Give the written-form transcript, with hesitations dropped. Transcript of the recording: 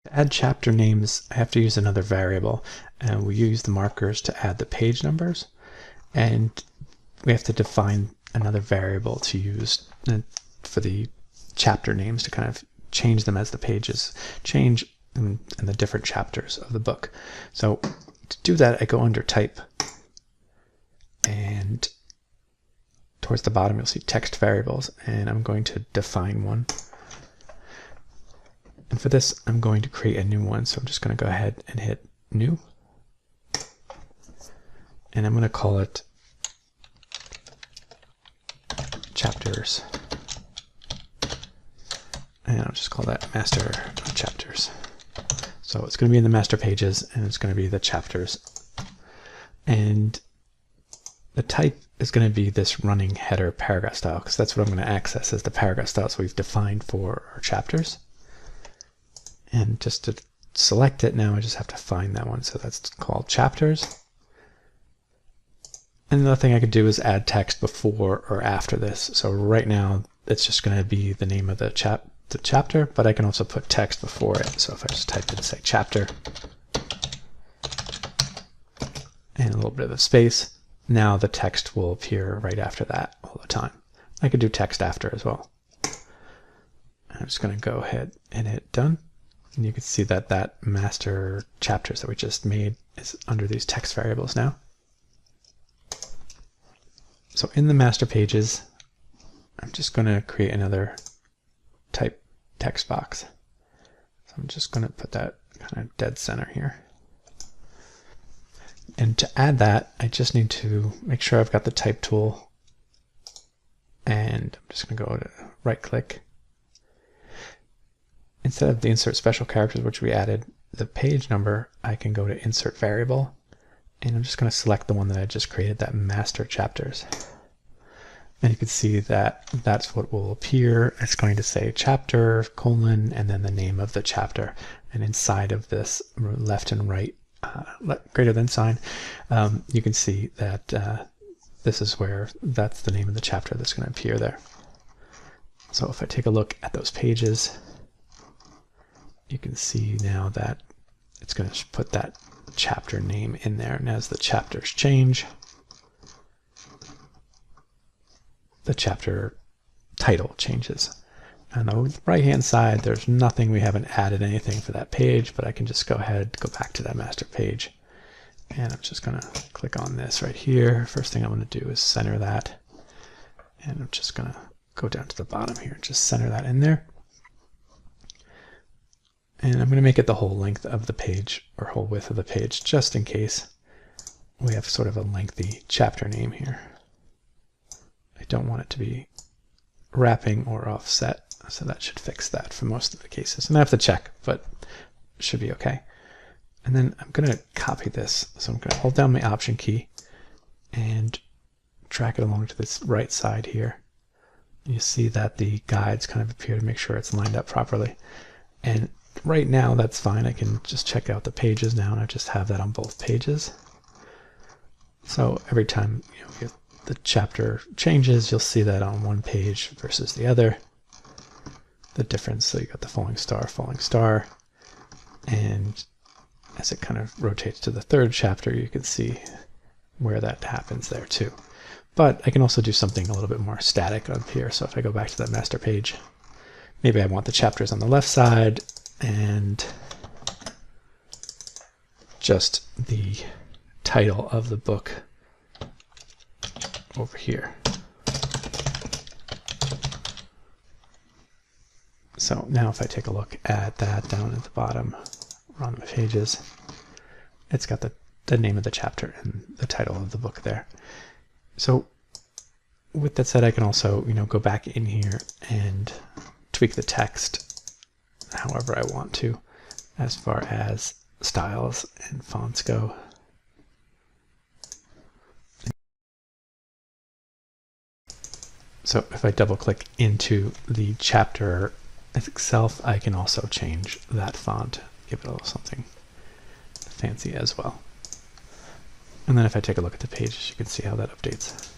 To add chapter names, I have to use another variable, and we use the markers to add the page numbers, and we have to define another variable to use for the chapter names to kind of change them as the pages change in the different chapters of the book. So to do that, I go under Type, and towards the bottom you'll see Text Variables, and I'm going to define one. And for this, I'm going to create a new one. So I'm just going to go ahead and hit New. And I'm going to call it Chapters. And I'll just call that Master Chapters. So it's going to be in the master pages, and it's going to be the chapters. And the type is going to be this running header paragraph style, because that's what I'm going to access as the paragraph styles we've defined for our chapters. And just to select it now, I just have to find that one. So that's called Chapters. And another thing I could do is add text before or after this. So right now, it's just going to be the name of the chapter, but I can also put text before it. So if I just type in, say, chapter, and a little bit of a space, now the text will appear right after that all the time. I could do text after as well. I'm just going to go ahead and hit Done. And you can see that that master chapters that we just made is under these text variables now. So in the master pages, I'm just going to create another type text box. So I'm just going to put that kind of dead center here. And to add that, I just need to make sure I've got the type tool. And I'm just going to go to right click. Instead of the insert special characters, which we added the page number, I can go to insert variable, and I'm just going to select the one that I just created, that master chapters. And you can see that that's what will appear. It's going to say chapter, colon, and then the name of the chapter. And inside of this left and right greater than sign, you can see that this is where that's the name of the chapter that's going to appear there. So if I take a look at those pages, you can see now that it's going to put that chapter name in there. And as the chapters change, the chapter title changes. On the right-hand side, there's nothing. We haven't added anything for that page, but I can just go ahead, go back to that master page. And I'm just going to click on this right here. First thing I'm going to do is center that. And I'm just going to go down to the bottom here and just center that in there. And I'm going to make it the whole length of the page, or whole width of the page, just in case we have sort of a lengthy chapter name here. I don't want it to be wrapping or offset, so that should fix that for most of the cases. And I have to check, but it should be okay. And then I'm going to copy this. So I'm going to hold down my Option key and drag it along to this right side here. You see that the guides kind of appear to make sure it's lined up properly. And right now, that's fine. I can just check out the pages now, and I just have that on both pages. So every time the chapter changes, you'll see that on one page versus the other. The difference, so you got the falling star, and as it kind of rotates to the third chapter, you can see where that happens there too. But I can also do something a little bit more static up here. So if I go back to that master page, maybe I want the chapters on the left side, and just the title of the book over here. So now if I take a look at that down at the bottom on the pages, it's got the name of the chapter and the title of the book there. So with that said, I can also go back in here and tweak the text however I want to, as far as styles and fonts go. So if I double click into the chapter itself, I can also change that font, give it a little something fancy as well. And then if I take a look at the pages, you can see how that updates.